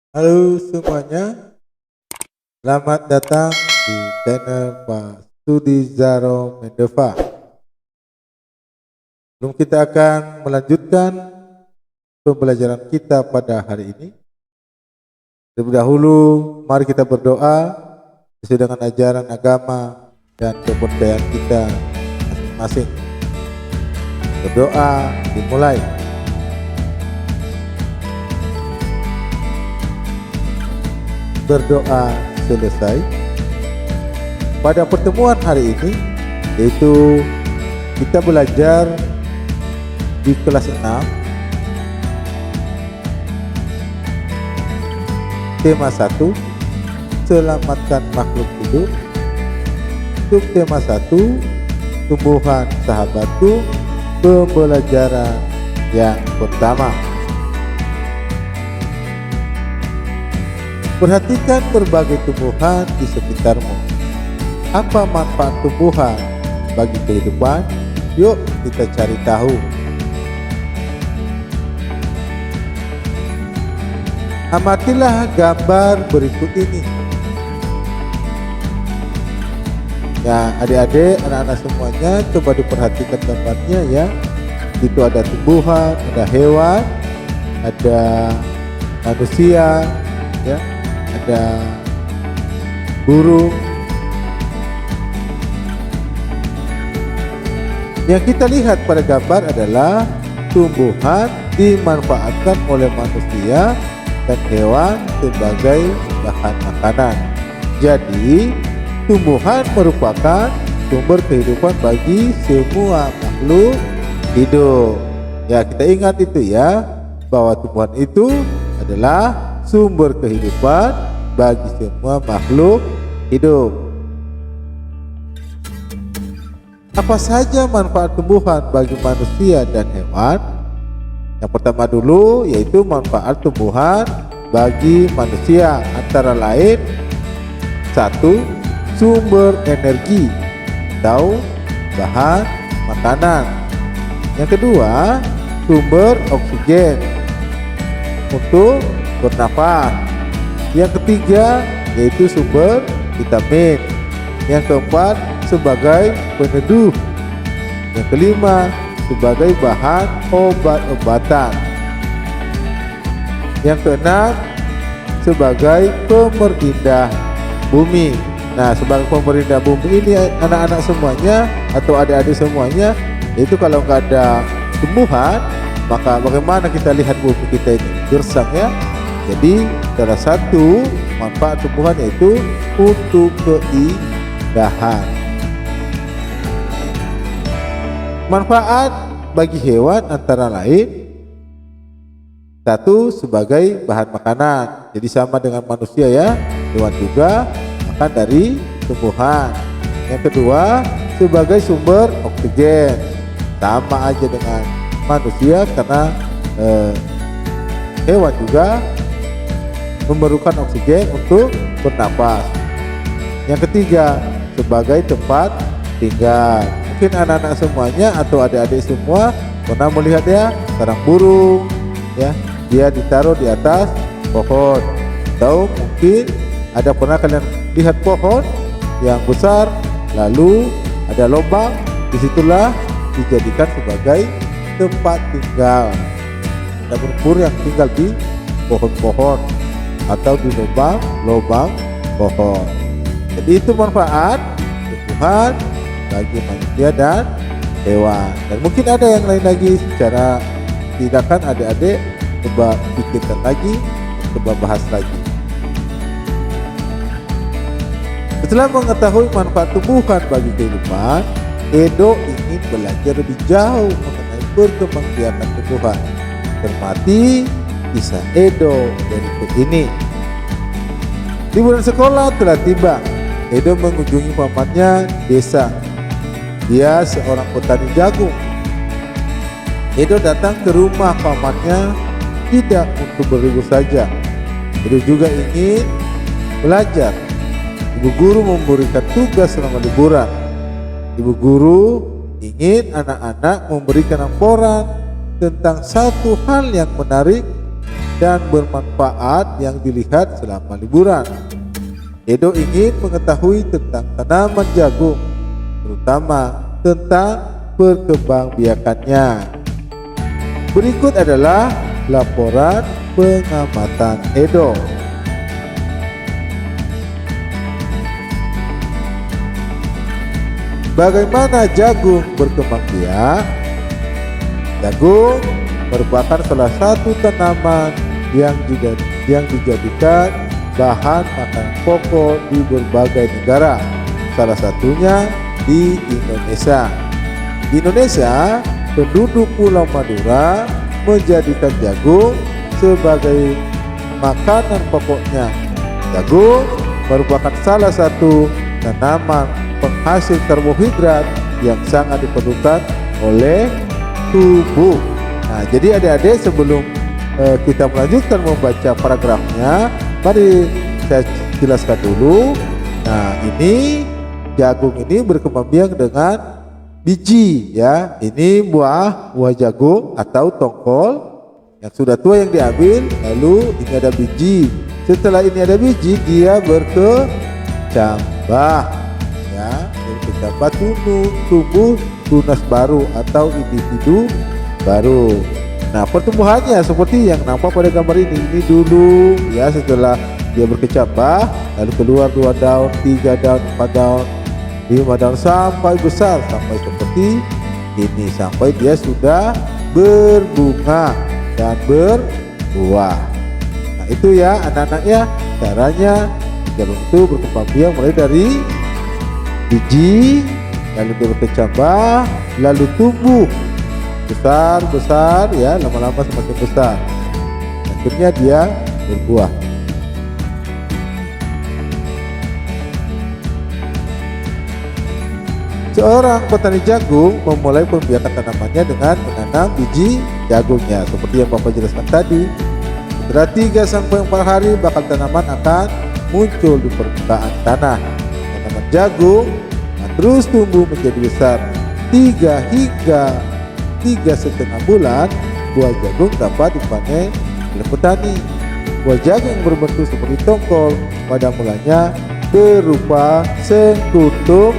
Halo semuanya, selamat datang di channel Pak Studizaro Mendeva. Sebelum kita akan melanjutkan pembelajaran kita pada hari ini, terlebih dahulu mari kita berdoa sesuai dengan ajaran agama dan kepercayaan kita masing-masing. Berdoa dimulai. Berdoa selesai. Pada pertemuan hari ini, yaitu kita belajar di kelas 6, tema 1, selamatkan makhluk hidup. Untuk tema 1, tumbuhan sahabatku, pembelajaran yang pertama. Perhatikan berbagai tumbuhan di sekitarmu. Apa manfaat tumbuhan bagi kehidupan? Yuk kita cari tahu. Amatilah gambar berikut ini. Ya, adik-adik, anak-anak semuanya coba diperhatikan gambarnya ya. Itu ada tumbuhan, ada hewan, ada manusia, ya. Ada burung. Yang kita lihat pada gambar adalah tumbuhan dimanfaatkan oleh manusia dan hewan sebagai bahan makanan. Jadi, tumbuhan merupakan sumber kehidupan bagi semua makhluk hidup. Ya, kita ingat itu ya, bahwa tumbuhan itu adalah sumber kehidupan bagi semua makhluk hidup. Apa saja manfaat tumbuhan bagi manusia dan hewan? Yang pertama dulu yaitu manfaat tumbuhan bagi manusia, antara lain 1. Sumber energi atau bahan makanan. Yang kedua, sumber oksigen untuk bernafas. Yang ketiga yaitu sumber vitamin. Yang keempat sebagai peneduh. Yang kelima sebagai bahan obat-obatan. Yang keenam sebagai pemerindah bumi. Nah, sebagai pemerindah bumi ini anak-anak semuanya atau adik-adik semuanya, itu kalau nggak ada tumbuhan, maka bagaimana kita lihat bumi kita ini gersang ya. Jadi salah satu manfaat tumbuhan yaitu untuk keindahan. Manfaat bagi hewan antara lain 1. Sebagai bahan makanan. Jadi sama dengan manusia ya, hewan juga makan dari tumbuhan. Yang kedua, sebagai sumber oksigen. Sama aja dengan manusia karena hewan juga memerlukan oksigen untuk bernapas. Yang ketiga, sebagai tempat tinggal. Mungkin anak-anak semuanya atau adik-adik semua pernah melihat ya sarang burung ya, dia ditaruh di atas pohon. Atau mungkin ada pernah kalian lihat pohon yang besar lalu ada lubang, disitulah dijadikan sebagai tempat tinggal. Ada burung yang tinggal di pohon-pohon atau di lubang pohon. Jadi itu manfaat tumbuhan bagi manusia dan hewan. Dan mungkin ada yang lain lagi secara tindakan adik-adik coba pikirkan lagi, coba bahas lagi. Setelah mengetahui manfaat tumbuhan bagi kehidupan, Edo ingin belajar lebih jauh mengenai perkembangbiakan tumbuhan. Cermati kisah Edo berikut ini. Liburan sekolah telah tiba. Edo mengunjungi pamannya di desa. Dia seorang petani jagung. Edo datang ke rumah pamannya tidak untuk berlibur saja. Edo juga ingin belajar. Ibu guru memberikan tugas selama liburan. Ibu guru ingin anak-anak memberikan laporan tentang satu hal yang menarik dan bermanfaat yang dilihat selama liburan. Edo ingin mengetahui tentang tanaman jagung, terutama tentang perkembangbiakannya. Berikut adalah laporan pengamatan Edo. Bagaimana jagung berkembang biak? Jagung merupakan salah satu tanaman yang dijadikan bahan makanan pokok di berbagai negara, salah satunya di Indonesia. Di Indonesia, penduduk Pulau Madura menjadikan jagung sebagai makanan pokoknya. Jagung merupakan salah satu tanaman penghasil karbohidrat yang sangat diperlukan oleh tubuh. Nah, jadi adik-adik, sebelum kita melanjutkan membaca paragrafnya, mari saya jelaskan dulu. Nah, ini jagung ini berkembang biak dengan biji, ya. Ini buah jagung atau tongkol yang sudah tua yang diambil, lalu ini ada biji. Setelah ini ada biji, dia berkecambah, ya, berkecambah tumbuh tunas baru atau individu baru. Nah, pertumbuhannya seperti yang nampak pada gambar ini dulu, ya. Setelah dia berkecambah, lalu keluar 2 daun, 3 daun, 4 daun, 5 daun, sampai besar, sampai seperti ini, sampai dia sudah berbunga dan berbuah. Nah, itu ya anak-anak ya, caranya jagung itu berkembang biak mulai dari biji, lalu dia berkecambah, lalu tumbuh besar ya, lama-lama semakin besar, akhirnya dia berbuah. Seorang petani jagung memulai pembiakan tanamannya dengan menanam biji jagungnya seperti yang Bapak jelaskan tadi. Setelah 3-4 hari bakal tanaman akan muncul di permukaan tanah. Tanaman jagung terus tumbuh menjadi besar. 3 hingga 3,5 bulan buah jagung dapat dipanen oleh petani. Buah jagung yang berbentuk seperti tongkol pada mulanya berupa sengkutung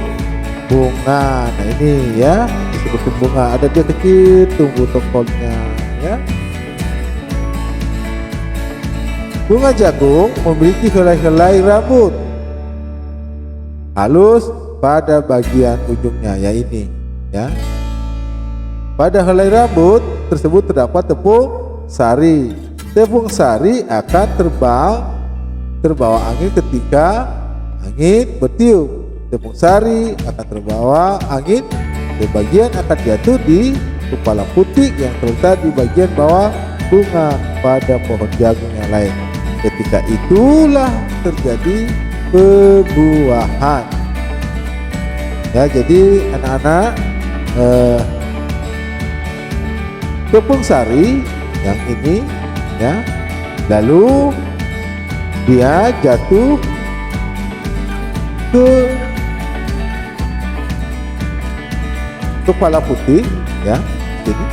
bunga. Nah, ini ya disebut bunga, ada dia kecil tumbuh tongkolnya, ya. Bunga jagung memiliki helai-helai rambut halus pada bagian ujungnya, ya ini, ya. Pada helai rambut tersebut terdapat tepung sari. Tepung sari akan terbawa angin ketika angin bertiup. Tepung sari akan terbawa angin, sebagian akan jatuh di kepala putih yang terletak di bagian bawah bunga pada pohon jagung yang lain. Ketika itulah terjadi pembuahan. Ya, jadi anak-anak, tepung sari yang ini, ya, lalu dia jatuh ke kepala putih, ya, sini.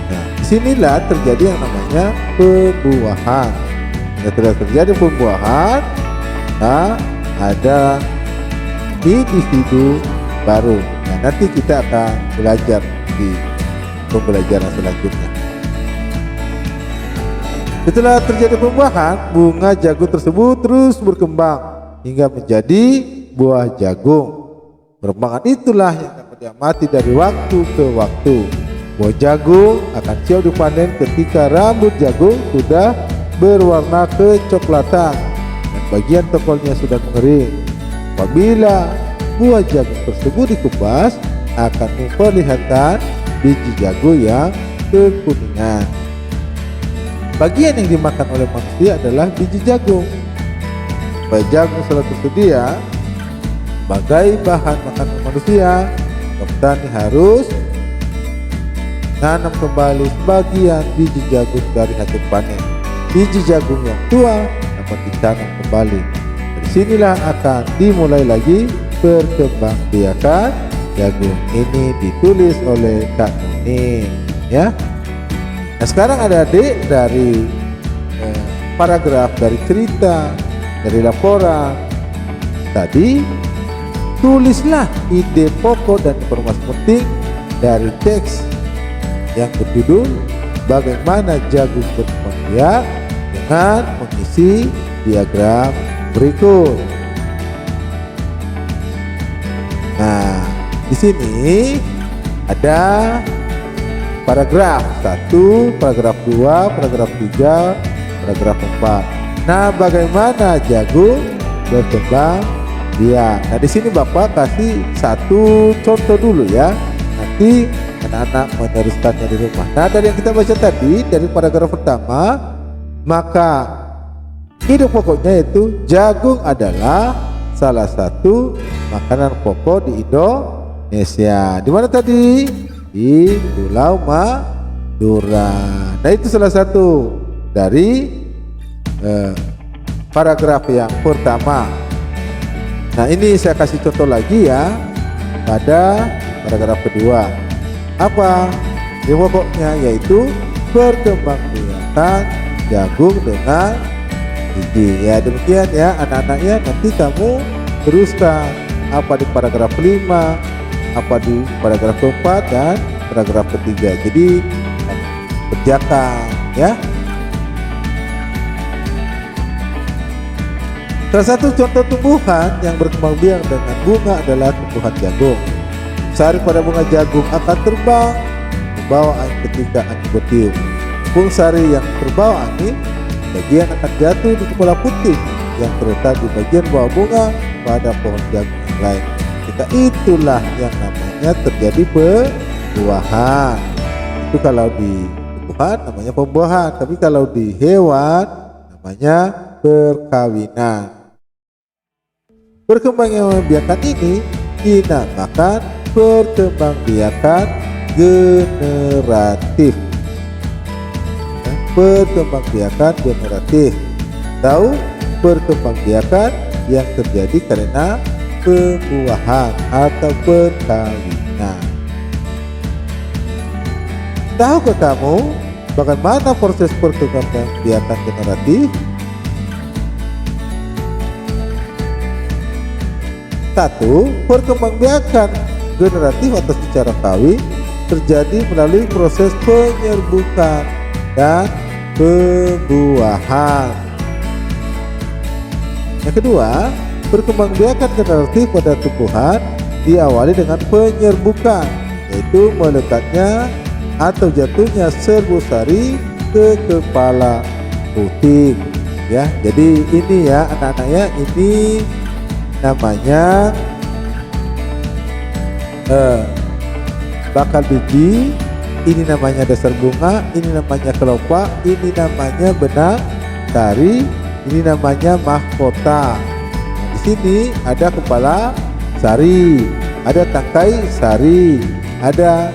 Nah, disinilah terjadi yang namanya pembuahan. Setelah terjadi pembuahan, nah, ada individu baru. Nah, nanti kita akan belajar di pembelajaran selanjutnya. Setelah terjadi pembuahan, bunga jagung tersebut terus berkembang hingga menjadi buah jagung. Perkembangan itulah yang dapat diamati dari waktu ke waktu. Buah jagung akan siap dipanen ketika rambut jagung sudah berwarna kecoklatan dan bagian tongkolnya sudah mengering. Apabila buah jagung tersebut dikupas, akan memperlihatkan biji jagung yang kekuningan. Bagian yang dimakan oleh manusia adalah biji jagung. Supaya jagung selalu tersedia sebagai bahan makanan manusia, petani harus nanam kembali sebagian biji jagung dari hasil panen. Biji jagung yang tua dapat ditanam kembali. Dari sinilah akan dimulai lagi perkembangbiakan jagung. Ini ditulis oleh Kak Nuning, ya. Nah sekarang adik-adik dari paragraf, dari cerita, dari laporan tadi, tulislah ide pokok dan informasi penting dari teks yang berjudul bagaimana jagung berkembang biak dengan mengisi diagram berikut. Nah, di sini ada paragraf 1, paragraf 2, paragraf 3, paragraf 4. Nah, bagaimana jagung berkembang biak? Nah, di sini Bapak kasih satu contoh dulu ya. Nanti anak-anak meneruskannya di rumah. Nah, dari yang kita baca tadi dari paragraf pertama, maka ide pokoknya itu jagung adalah salah satu makanan pokok di Indonesia. Di mana tadi? Di Pulau Madura. Nah, itu salah satu dari paragraf yang pertama. Nah, ini saya kasih contoh lagi ya pada paragraf kedua. Apa? Ide pokoknya yaitu perkembangbiakan jagung dengan gigi. Ya demikian ya anak-anaknya, nanti kamu teruskan apa di paragraf 5, apa di paragraf keempat dan paragraf ketiga. Jadi kerjakan ya. Salah satu contoh tumbuhan yang berkembang biak dengan bunga adalah tumbuhan jagung. Sari pada bunga jagung akan terbang membawa angin ketika angin bertiup. Tepung sari yang terbawa angin bagian akan jatuh di kepala putih yang terletak di bagian bawah bunga pada pohon jagung yang lain. Ketika itulah yang namanya terjadi pembuahan. Itu kalau di tumbuhan namanya pembuahan, tapi kalau di hewan namanya perkawinan. Perkembangbiakan ini dinamakan perkembangbiakan generatif. Perkembangbiakan generatif. Tahu perkembangbiakan yang terjadi karena pembuahan atau perkawinan. Tahukah kamu bagaimana proses perkembangbiakan generatif? 1. Perkembangbiakan generatif atau secara kawin terjadi melalui proses penyerbukan dan pembuahan. Yang kedua, perkembangbiakan generatif pada tumbuhan diawali dengan penyerbukan, yaitu melekatnya atau jatuhnya serbu sari ke kepala puting. Ya, jadi ini ya anak-anaknya, ini namanya bakal biji, ini namanya dasar bunga, ini namanya kelopak, ini namanya benang sari, ini namanya mahkota. Nah, di sini ada kepala sari, ada tangkai sari, ada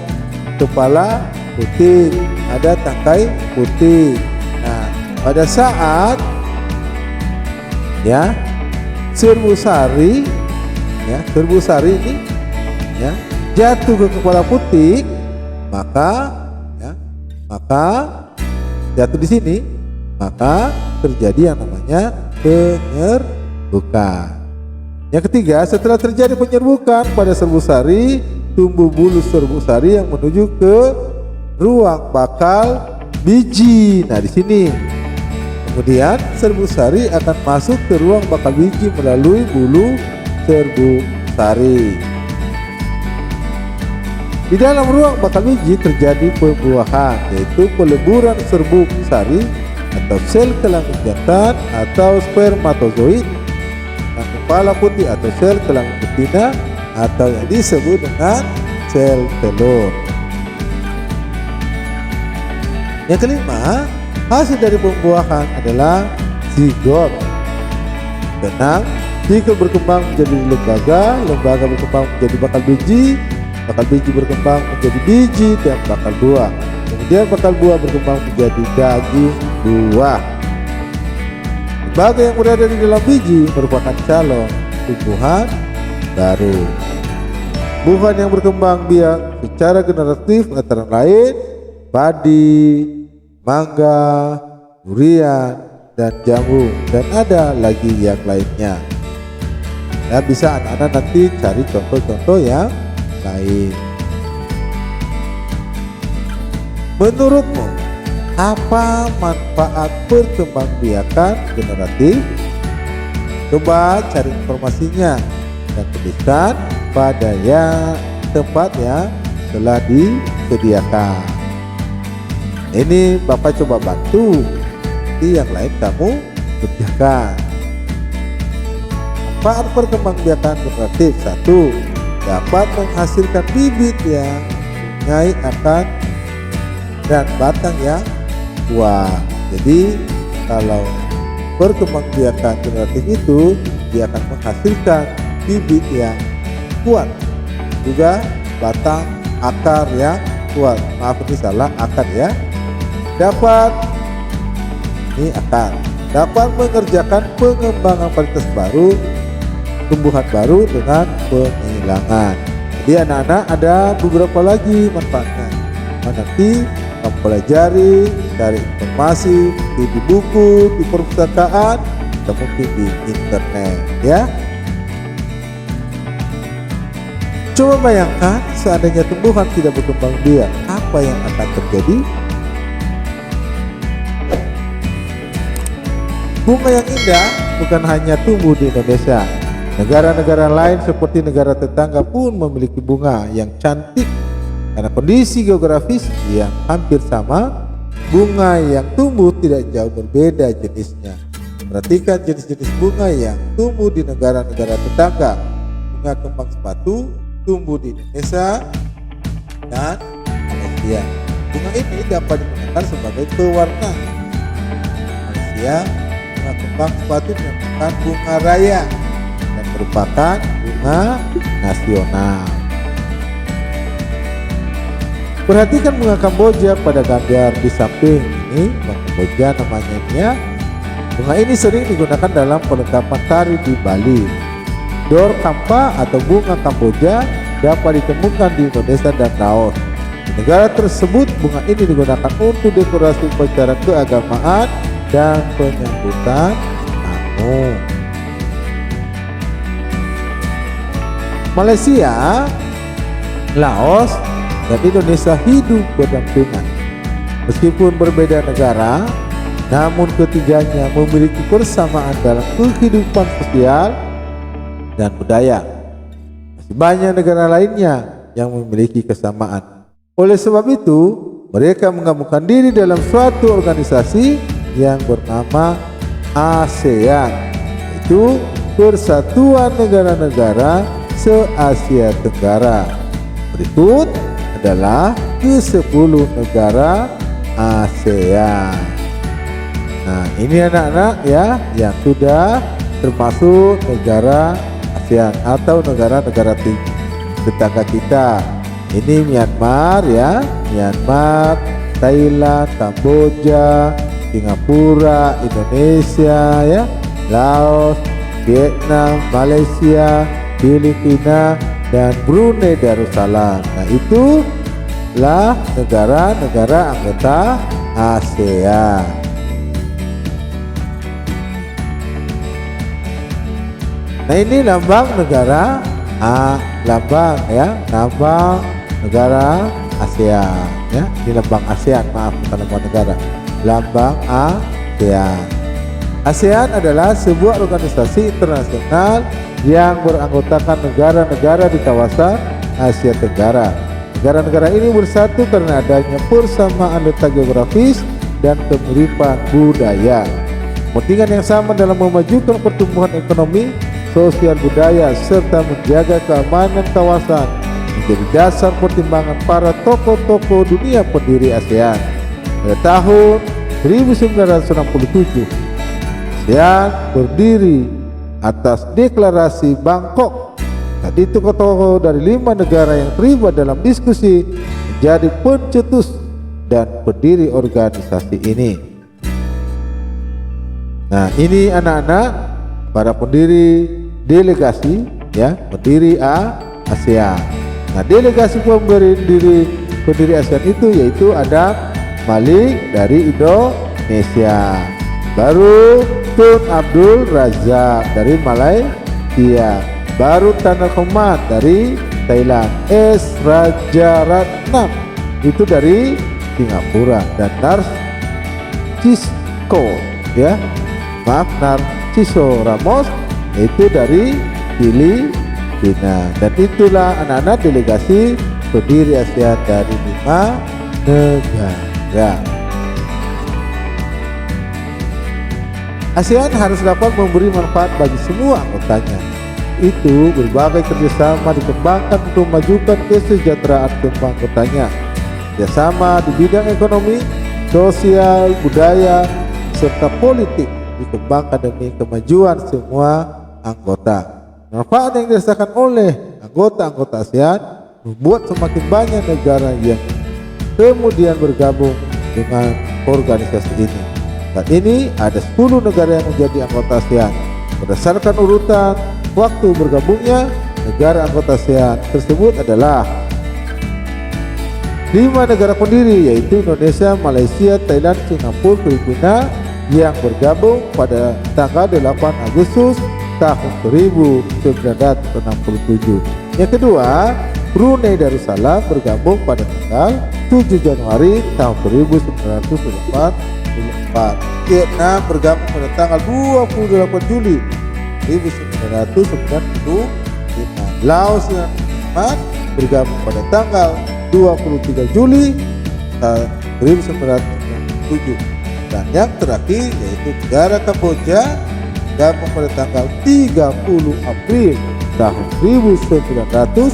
kepala putih, ada tangkai putih. Nah, pada saat ya serbu sari ini ya jatuh ke kepala putik, maka jatuh di sini, maka terjadi yang namanya penyerbukan. Yang ketiga, setelah terjadi penyerbukan pada serbu sari, tumbuh bulu serbu sari yang menuju ke ruang bakal biji. Nah, di sini kemudian serbu sari akan masuk ke ruang bakal biji melalui bulu serbu sari. Di dalam ruang bakal biji terjadi pembuahan, yaitu peleburan serbu sari atau sel kelamin jantan atau spermatozoid, dan kepala putih atau sel kelamin betina atau yang disebut dengan sel telur. Yang kelima, hasil dari pembuahan adalah zigot. Tenang, zigot berkembang menjadi lembaga, lembaga berkembang menjadi bakal biji berkembang menjadi biji dan bakal buah. Kemudian bakal buah berkembang menjadi daging buah. Lembaga yang berada di dalam biji merupakan calon tumbuhan baru. Tumbuhan yang berkembang biak secara generatif antara lain padi, mangga, durian, dan jambu, dan ada lagi yang lainnya. Ya, bisa anak-anak nanti cari contoh-contoh yang lain. Menurutmu, apa manfaat perkembangbiakan generatif? Coba cari informasinya dan tuliskan pada tempat yang telah disediakan. Ini Bapak coba bantu, nanti yang lain kamu kerjakan. Manfaat perkembangbiakan generatif: 1. Dapat menghasilkan bibit yang mempunyai akar dan batang yang kuat. Jadi kalau perkembangbiakan generatif itu dia akan menghasilkan bibit yang kuat, juga batang akar yang kuat. Maaf ini salah, akar ya. Dapat mengerjakan pengembangan varietas baru, tumbuhan baru dengan penghilangan. Jadi anak-anak ada beberapa lagi manfaatnya. Nanti kamu pelajari, cari informasi di buku, di perpustakaan, atau mungkin di internet ya. Coba bayangkan seandainya tumbuhan tidak berkembang biak, apa yang akan terjadi? Bunga yang indah bukan hanya tumbuh di Indonesia. Negara-negara lain seperti negara tetangga pun memiliki bunga yang cantik. Karena kondisi geografis yang hampir sama, bunga yang tumbuh tidak jauh berbeda jenisnya. Perhatikan jenis-jenis bunga yang tumbuh di negara-negara tetangga. Bunga kembang sepatu tumbuh di Indonesia dan Malaysia. Bunga ini dapat digunakan sebagai pewarna. Malaysia, bunga kembang sepatu merupakan bunga raya dan merupakan bunga nasional. Perhatikan bunga Kamboja pada gambar di samping ini. Bunga Kamboja namanya ya. Bunga ini sering digunakan dalam perlengkapan tari di Bali. Dor kampa atau bunga Kamboja dapat ditemukan di Indonesia dan Laos. Di negara tersebut, bunga ini digunakan untuk dekorasi upacara keagamaan dan penyambutan tamu. Malaysia, Laos, dan Indonesia hidup berdampingan. Meskipun berbeda negara, namun ketiganya memiliki persamaan dalam kehidupan sosial dan budaya. Masih banyak negara lainnya yang memiliki kesamaan. Oleh sebab itu, mereka menggabungkan diri dalam suatu organisasi yang bernama ASEAN, yaitu Persatuan Negara-Negara Se-Asia Tenggara. Berikut adalah ke-10 negara ASEAN. Nah, ini anak-anak ya yang sudah termasuk negara ASEAN atau negara-negara tetangga kita. Ini Myanmar ya, Myanmar, Thailand, Kamboja, Singapura, Indonesia ya, Laos, Vietnam, Malaysia, Filipina, dan Brunei Darussalam. Nah, itulah negara-negara anggota ASEAN. Nah, ini lambang negara lambang negara ASEAN ya. Ini lambang ASEAN, maaf bukan lambang negara. Lambang ASEAN. ASEAN adalah sebuah organisasi internasional yang beranggotakan negara-negara di kawasan Asia Tenggara. Negara-negara ini bersatu karena adanya persamaan letak geografis dan kemiripan budaya. Kepentingan yang sama dalam memajukan pertumbuhan ekonomi, sosial budaya, serta menjaga keamanan kawasan menjadi dasar pertimbangan para tokoh-tokoh dunia pendiri ASEAN. Pada tahun 1967, ASEAN berdiri atas deklarasi Bangkok. Tadi tokoh-tokoh dari 5 negara yang terlibat dalam diskusi menjadi pencetus dan pendiri organisasi ini. Nah, ini anak-anak para pendiri delegasi ya, pendiri ASEAN. Nah, delegasi pendiri ASEAN itu yaitu ada Malik dari Indonesia. Baru Tun Abdul Razak dari Malaysia. Baru Tanah Komat dari Thailand. S. Rajaratnam itu dari Singapura. Dan Narcisco ya, maaf, Narciso Ramos itu dari Filipina. Dan itulah anak-anak delegasi pendiri ASEAN dari 5 negara. ASEAN harus dapat memberi manfaat bagi semua anggotanya. Itu berbagai kerjasama dikembangkan untuk memajukan kesejahteraan semua anggotanya. Kerjasama di bidang ekonomi, sosial, budaya, serta politik dikembangkan demi kemajuan semua anggota. Manfaat yang dirasakan oleh anggota-anggota ASEAN membuat semakin banyak negara yang kemudian bergabung dengan organisasi ini. Saat ini ada 10 negara yang menjadi anggota ASEAN. Berdasarkan urutan waktu bergabungnya, negara anggota ASEAN tersebut adalah 5 negara pendiri, yaitu Indonesia, Malaysia, Thailand, Singapura, Filipina, yang bergabung pada tanggal 8 Agustus tahun 1967. Yang kedua, Brunei Darussalam bergabung pada tanggal 7 Januari tahun 1984. Vietnam bergabung pada tanggal 28 Juli 1995. Laos dan Myanmar bergabung pada tanggal 23 Juli 1997. Dan yang terakhir yaitu negara Kamboja bergabung pada tanggal 30 April tahun 1999.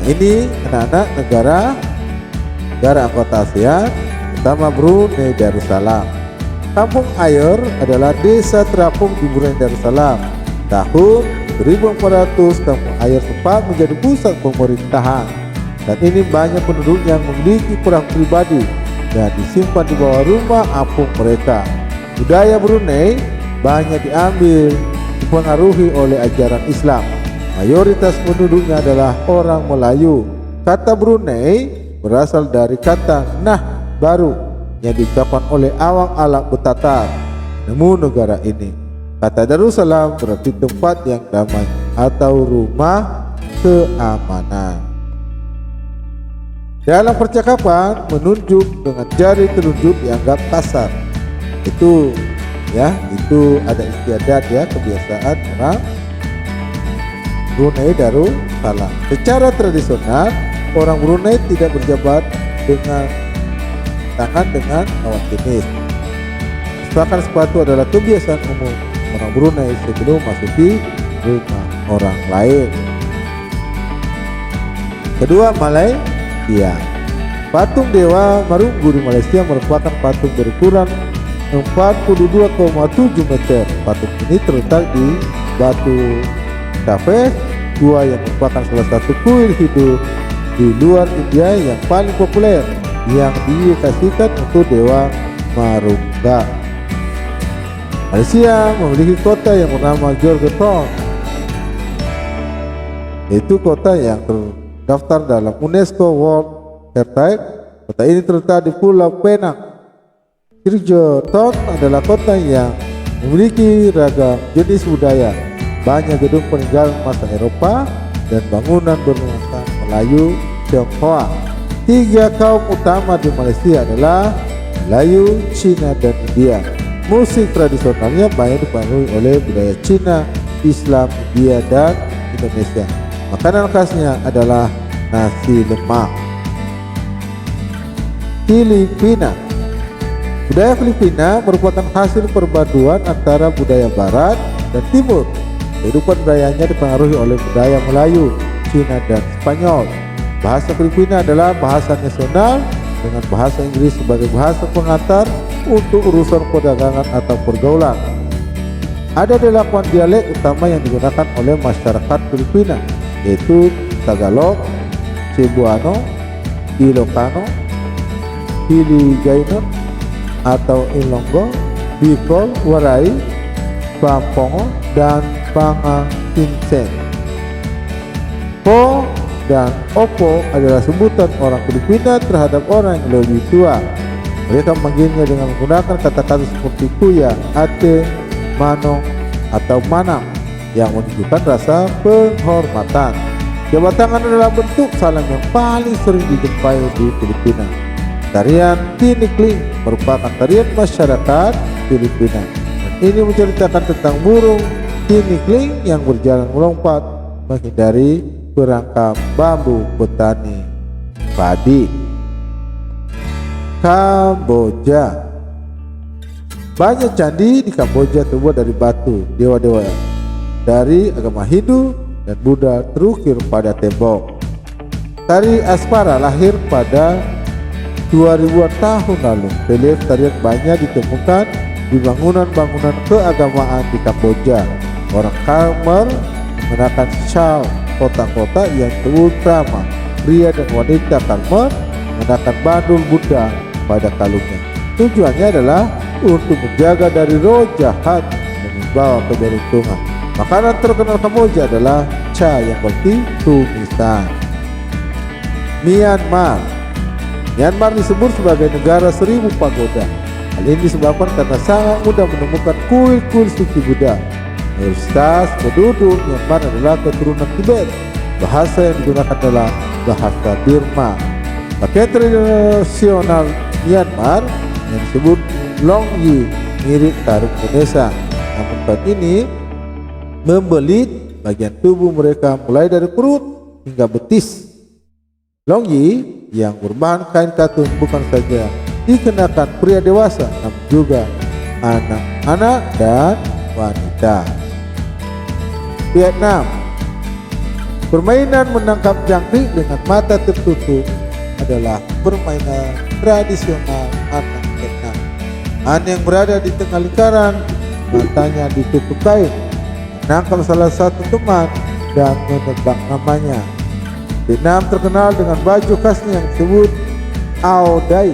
Ini anak-anak negara anggota ASEAN. Pertama, Brunei Darussalam. Kampung Ayer adalah desa terapung di Brunei Darussalam. Tahun 1400 Kampung Ayer sempat menjadi pusat pemerintahan, dan ini banyak penduduk yang memiliki perang pribadi dan disimpan di bawah rumah apung mereka. Budaya Brunei banyak diambil dipengaruhi oleh ajaran Islam. Mayoritas penduduknya adalah orang Melayu. Kata Brunei berasal dari kata nah baru yang diucapkan oleh awang alam Betatar, nemu negara ini. Kata Darussalam berarti tempat yang damai atau rumah keamanan. Dalam percakapan, menunjuk dengan jari telunjuk dianggap kasar. Itu ada istiadat ya, kebiasaan orang Brunei Darussalam. Secara tradisional, orang Brunei tidak berjabat dengan tangan dengan lawan jenis. Mengesahkan sepatu adalah kebiasaan umum orang Brunei sebelum masuki rumah orang lain. Kedua, Malaysia. Patung Dewa Marunggu di Malaysia merupakan patung berukuran 42,7 meter. Patung ini terletak di Batu Cafe, gua yang merupakan salah satu kuil hidup di luar India yang paling populer, yang dikasihkan untuk Dewa Marungga. Malaysia memiliki kota yang bernama Georgetown, yaitu kota yang terdaftar dalam UNESCO World Heritage. Kota ini terletak di Pulau Penang. Georgetown adalah kota yang memiliki ragam jenis budaya, banyak gedung peninggalan masa Eropa dan bangunan bernuansa Melayu Tionghoa. 3 kaum utama di Malaysia adalah Melayu, Cina, dan India. Musik tradisionalnya banyak dipengaruhi oleh budaya Cina, Islam, India, dan Indonesia. Makanan khasnya adalah nasi lemak. Filipina. Budaya Filipina merupakan hasil perpaduan antara budaya Barat dan Timur. Kehidupan budayanya dipengaruhi oleh budaya Melayu, Cina, dan Spanyol. Bahasa Filipina adalah bahasa nasional dengan bahasa Inggris sebagai bahasa pengantar untuk urusan perdagangan atau pergaulan. Ada 8 dialek utama yang digunakan oleh masyarakat Filipina, yaitu Tagalog, Cebuano, Ilocano, Hiligaynon atau Ilonggo, Bicol, Waray, Pampango, dan Pangasinsen. dan opo adalah sebutan orang Filipina terhadap orang yang lebih tua. Mereka memanggilnya dengan menggunakan kata-kata seperti kuya, ate, manong, atau manang yang menunjukkan rasa penghormatan. Jabat tangan adalah bentuk salam yang paling sering dijumpai di Filipina. Tarian tinikling merupakan tarian masyarakat Filipina. Dan ini menceritakan tentang burung tinikling yang berjalan melompat menghindari perangkap bambu petani padi. Kamboja. Banyak candi di Kamboja terbuat dari batu dewa-dewa dari agama Hindu dan Buddha terukir pada tembok. Tari Aspara lahir pada 2000-an tahun lalu. Relief tarian banyak ditemukan di bangunan-bangunan keagamaan di Kamboja. Orang Khmer mengenakan shawl kotak-kotak yang terutama. Pria dan wanita Khmer mengenakan bandul Buddha pada kalungnya. Tujuannya adalah untuk menjaga dari roh jahat dan membawa keberuntungan. Makanan terkenal Kamboja adalah cha yang berarti tumisan. Myanmar. Myanmar disebut sebagai negara 1000 pagoda. Hal ini disebabkan karena sangat mudah menemukan kuil-kuil suci Buddha. Mayoritas penduduk Myanmar adalah keturunan Tibet. Bahasa yang digunakan adalah bahasa Burma. Pakaian tradisional Myanmar yang disebut Longyi mirip sarung Indonesia. Namun kain ini membelit bagian tubuh mereka mulai dari perut hingga betis. Longyi yang berbahan kain katun bukan saja dikenakan pria dewasa namun juga anak-anak dan wanita. Vietnam. Permainan menangkap jangkrik dengan mata tertutup adalah permainan tradisional anak Vietnam. Anak yang berada di tengah lingkaran, matanya ditutup kain, menangkap salah satu teman dan menebak namanya. Vietnam terkenal dengan baju khasnya yang disebut Ao Dai.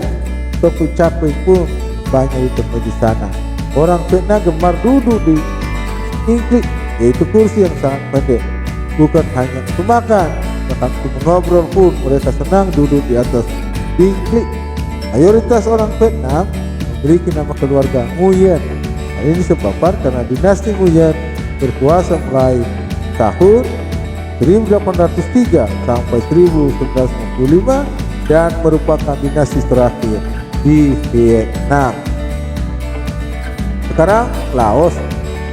Topi caping pun banyak ditemui di sana. Orang Vietnam gemar duduk di ingklik, yaitu kursi yang sangat pendek. Bukan hanya untuk makan, bahkan untuk mengobrol pun mereka senang duduk di atas ingklik. Mayoritas orang Vietnam memiliki nama keluarga Nguyen. Hal ini disebabkan karena dinasti Nguyen berkuasa mulai tahun 1803 sampai 1995 dan merupakan dinasti terakhir di Vietnam. Sekarang Laos.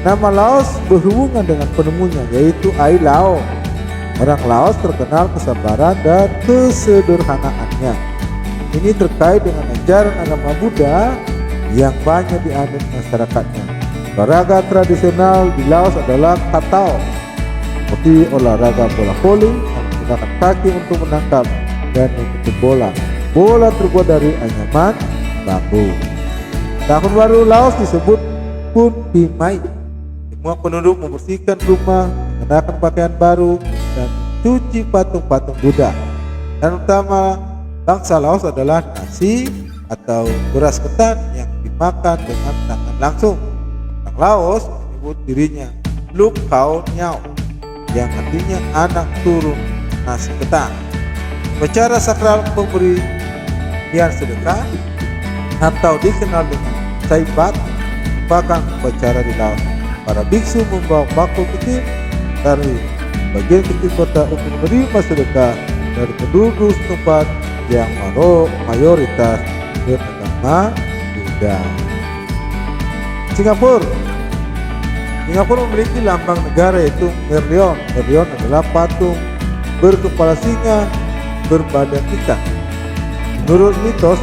Nama Laos berhubungan dengan penemunya, yaitu Ai Lao. Orang Laos terkenal kesabaran dan kesederhanaannya. Ini terkait dengan ajaran agama Buddha yang banyak dianut masyarakatnya. Olahraga tradisional di Laos adalah katao, seperti olahraga bola voli yang menggunakan kaki untuk menangkap dan memukul bola. Bola terbuat dari anyaman bambu. Tahun baru Laos disebut Pun Pimai. Semua penduduk membersihkan rumah, mengenakan pakaian baru, dan cuci patung-patung Buddha. Dan utama bangsa Laos adalah nasi atau beras ketan yang dimakan dengan tangan langsung. Orang Laos menyebut dirinya Luk Khao Nyao, yang artinya anak turun nasi ketan. Upacara sakral pemberian sedekah atau dikenal dengan Saibat merupakan upacara di Laos. Para biksu membawa bakul kecil dari bagian kecil kota untuk menerima sedekah dari penduduk setempat yang mayoritas beragama Buddha. Singapura memiliki lambang negara yaitu Merlion. Merlion adalah patung berkepala singa berbadan ikan. Menurut mitos,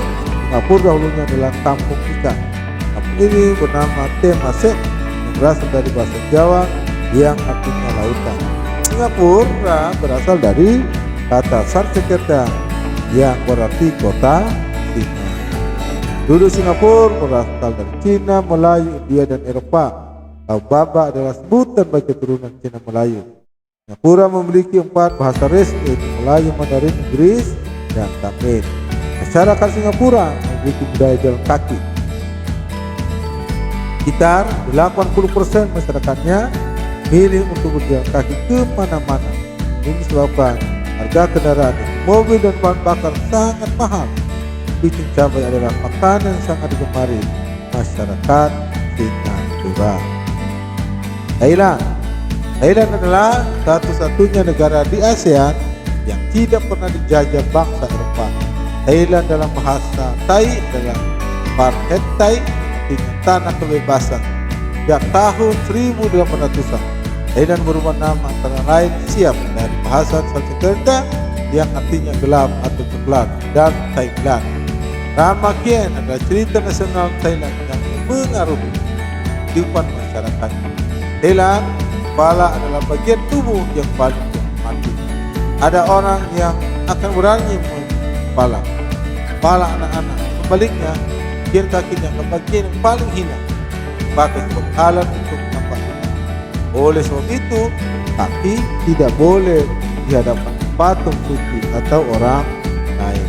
Singapura dahulunya adalah kampung ikan. Kampung ini bernama Temasek, berasal dari bahasa Jawa yang artinya lautan. Singapura berasal dari kata Sanskerta yang berarti kota singa. Penduduk Singapura berasal dari Cina, Melayu, India, dan Eropa. Laut Baba adalah sebutan bagi keturunan Cina Melayu. Singapura memiliki 4 bahasa resmi yaitu Melayu, Mandarin, Inggris, dan Tamil. Masyarakat Singapura memiliki budaya jalan kaki. Sekitar 80% masyarakatnya milih untuk berjalan kaki kemana-mana. Ini disebabkan harga kendaraan, mobil dan bahan bakar sangat mahal. Picung cabai adalah makanan yang sangat digemari masyarakat Singapura. Thailand adalah satu-satunya negara di ASEAN yang tidak pernah dijajah bangsa Eropa. Thailand dalam bahasa Thai adalah Parhet Thai, artinya tanah kebebasan. Sejak tahun 1800-an, Thailand berubah nama antara lain Siam dari bahasa Sanskerta yang artinya gelap atau coklat, dan Thailand. Nama Kien adalah cerita nasional Thailand yang mengaruhi kehidupan masyarakat. Thailand, kepala adalah bagian tubuh yang paling mati. Ada orang yang akan berani kepala anak-anak. Sebaliknya, bagian kakinya ke bagian yang paling hina, pakai sebagai alat untuk nampak. Oleh sebab itu, kaki tidak boleh di hadapan patung suci atau orang lain.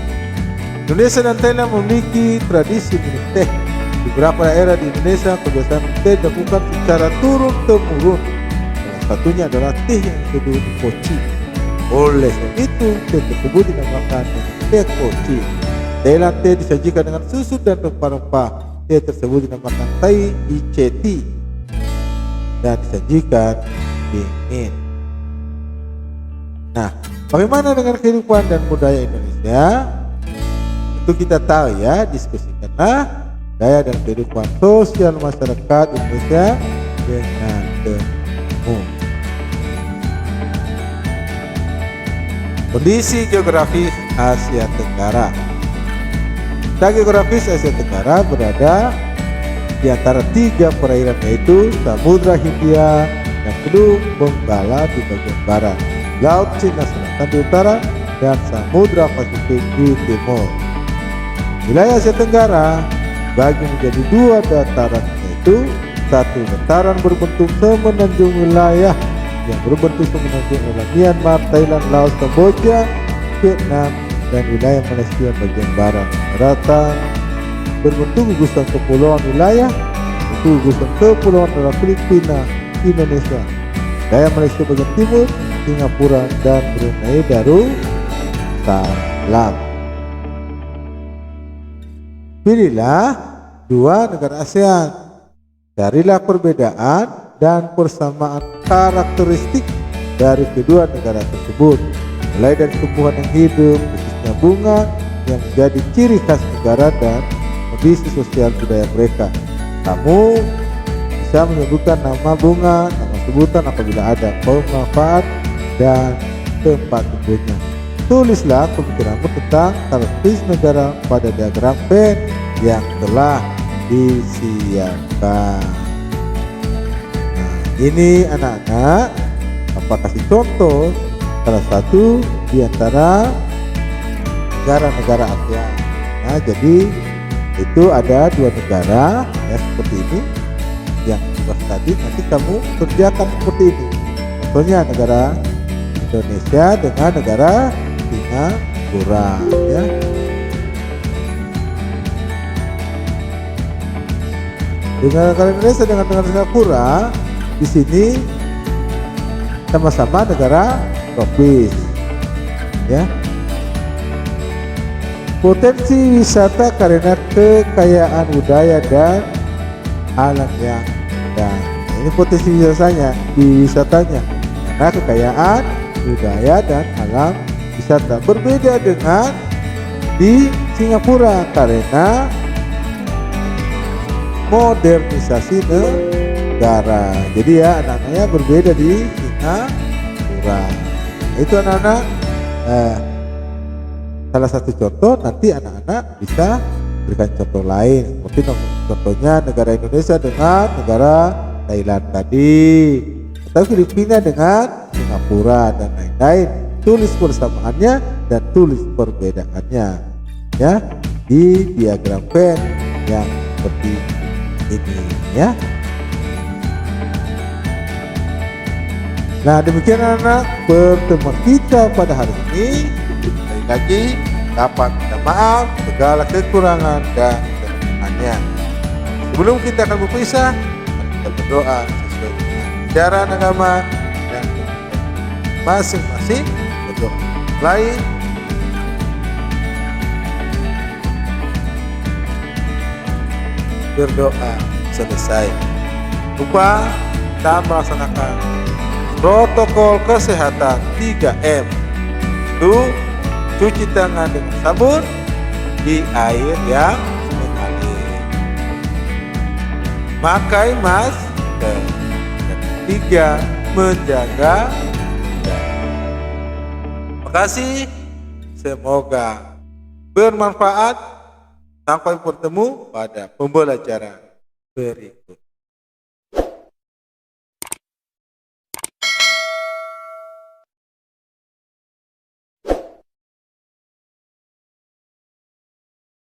Indonesia dan Thailand memiliki tradisi minum teh. Di beberapa daerah di Indonesia, kebiasaan minum teh dilakukan secara turun-temurun. Salah satunya adalah teh yang disebut koci. Oleh sebab itu, teh tersebut dinamakan teh koci. Thailand teh disajikan dengan susu dan rempah-rempah. Teh tersebut dinamakan Thai Iceti dan disajikan dingin. Nah, bagaimana dengan kehidupan dan budaya Indonesia? Itu kita tahu ya, diskusikanlah budaya dan kehidupan sosial masyarakat Indonesia dengan temu. Kondisi geografis Asia Tenggara. Geografis Asia Tenggara berada di antara tiga perairan, yaitu Samudra Hindia dan Teluk Benggala di bagian barat, Laut Cina Selatan di utara, dan Samudra Pasifik di timur. Wilayah Asia Tenggara bagi menjadi dua dataran, yaitu satu dataran berbentuk semenanjung wilayah yang berbentuk semenanjung adalah Myanmar, Thailand, Laos, Kamboja, Vietnam, dan wilayah Malaysia bagian barat. Daratan berbentuk gugusan kepulauan wilayah, itu gugusan kepulauan adalah Filipina, Indonesia, wilayah Malaysia bagian timur, Singapura, dan Brunei Darussalam. Pilihlah dua negara ASEAN, carilah perbedaan dan persamaan karakteristik dari kedua negara tersebut, mulai dari tumbuhan yang hidup, khususnya bunga yang menjadi ciri khas negara, dan kondisi sosial budaya mereka. Kamu bisa menyebutkan nama bunga, nama sebutan apabila ada, pemanfaat, dan tempat tumbuhnya. Tulislah pemikiranmu tentang karakteristik negara pada diagram pen yang telah disiapkan. Nah, ini anak-anak, apa kasih contoh salah satu di antara negara-negara ASEAN. Nah, jadi itu ada dua negara ya seperti ini yang dibahas tadi. Nanti kamu kerjakan seperti ini. Contohnya negara Indonesia dengan negara Singapura ya. Dengan negara Indonesia dengan negara Singapura di sini sama-sama negara tropis ya. Potensi wisata karena kekayaan budaya dan alam yang ada. Ini potensi wisatanya, karena kekayaan budaya dan alam wisata. Berbeda dengan di Singapura karena modernisasi negara. Jadi ya anak-anaknya berbeda di Singapura. Itu anak-anak salah satu contoh. Nanti anak-anak bisa berikan contoh lain seperti contohnya negara Indonesia dengan negara Thailand tadi, atau Filipina dengan Singapura dan lain-lain. Tulis persamaannya dan tulis perbedaannya ya di diagram pen yang seperti ini ya. Nah, demikian anak pertemuan kita pada hari ini. Sekali lagi dapat minta maaf segala kekurangan dan kelemahannya. Sebelum kita akan berpisah, kita berdoa sesuai dengan ajaran agama dan masing-masing berdoa. lain. Berdoa selesai. Lupa kita melaksanakan protokol kesehatan 3M. Itu cuci tangan dengan sabun di air yang mengalir. Pakai masker. Yang ketiga, menjaga jarak. Terima kasih. Semoga bermanfaat. Sampai bertemu pada pembelajaran berikutnya.